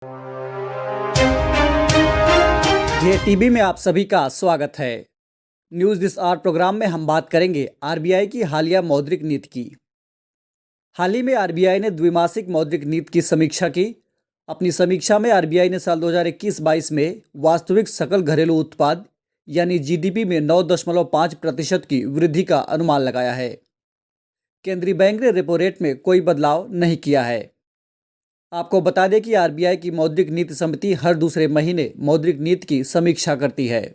जे TV में आप सभी का स्वागत है। न्यूज़ दिस आवर प्रोग्राम में हम बात करेंगे आरबीआई की हालिया मौद्रिक नीति की। हाल ही में आरबीआई ने द्विमासिक मौद्रिक नीति की समीक्षा की। अपनी समीक्षा में आरबीआई ने साल 2021-22 में वास्तविक सकल घरेलू उत्पाद यानी जीडीपी में 9.5% की वृद्धि का अनुमान लगाया है। केंद्रीय बैंक ने रेपो रेट में कोई बदलाव नहीं किया है। आपको बता दें कि आरबीआई की मौद्रिक नीति समिति हर दूसरे महीने मौद्रिक नीति की समीक्षा करती है।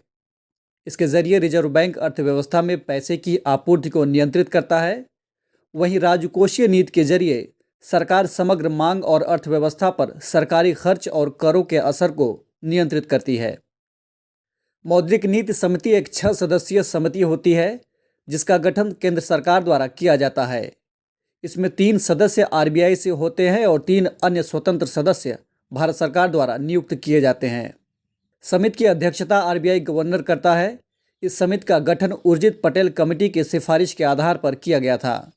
इसके जरिए रिजर्व बैंक अर्थव्यवस्था में पैसे की आपूर्ति को नियंत्रित करता है। वहीं राजकोषीय नीति के जरिए सरकार समग्र मांग और अर्थव्यवस्था पर सरकारी खर्च और करों के असर को नियंत्रित करती है। मौद्रिक नीति समिति एक 6 सदस्यीय समिति होती है जिसका गठन केंद्र सरकार द्वारा किया जाता है। इसमें 3 सदस्य आरबीआई से होते हैं और 3 अन्य स्वतंत्र सदस्य भारत सरकार द्वारा नियुक्त किए जाते हैं। समिति की अध्यक्षता आरबीआई गवर्नर करता है। इस समिति का गठन उर्जित पटेल कमेटी की सिफारिश के आधार पर किया गया था।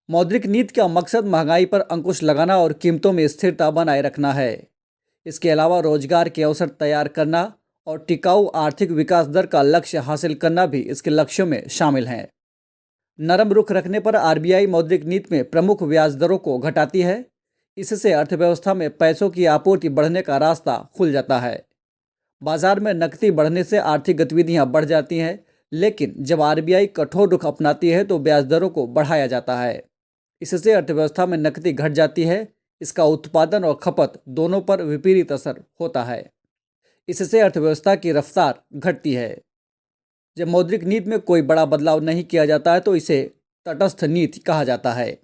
मौद्रिक नीति का मकसद महंगाई पर अंकुश लगाना और कीमतों में स्थिरता बनाए रखना है। इसके अलावा रोजगार के अवसर तैयार करना और टिकाऊ आर्थिक विकास दर का लक्ष्य हासिल करना भी इसके लक्ष्यों में शामिल हैं। नरम रुख रखने पर आरबीआई मौद्रिक नीति में प्रमुख ब्याज दरों को घटाती है। इससे अर्थव्यवस्था में पैसों की आपूर्ति बढ़ने का रास्ता खुल जाता है। बाजार में नकदी बढ़ने से आर्थिक गतिविधियां बढ़ जाती हैं, लेकिन जब आरबीआई कठोर रुख अपनाती है तो ब्याज दरों को बढ़ाया जाता है। इससे अर्थव्यवस्था में नकदी घट जाती है। इसका उत्पादन और खपत दोनों पर विपरीत असर होता है। इससे अर्थव्यवस्था की रफ्तार घटती है। जब मौद्रिक नीति में कोई बड़ा बदलाव नहीं किया जाता है तो इसे तटस्थ नीति कहा जाता है।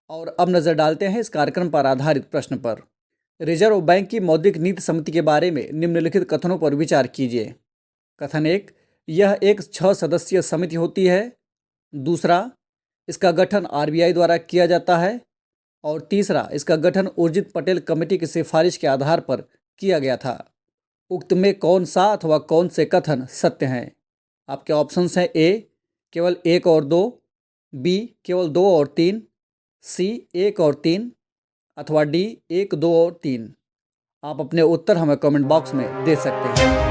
और अब नज़र डालते हैं इस कार्यक्रम पर आधारित प्रश्न पर। रिजर्व बैंक की मौद्रिक नीति समिति के बारे में निम्नलिखित कथनों पर विचार कीजिए। कथन 1, यह एक 6 सदस्यीय समिति होती है। दूसरा, इसका गठन आरबीआई द्वारा किया जाता है। और तीसरा, इसका गठन उर्जित पटेल कमेटी की सिफारिश के आधार पर किया गया था। उक्त में कौन सा अथवा कौन से कथन सत्य हैं? आपके ऑप्शंस हैं ए केवल 1 और 2, बी केवल 2 और 3, सी 1 और 3 अथवा डी 1, 2 और 3। आप अपने उत्तर हमें कमेंट बॉक्स में दे सकते हैं।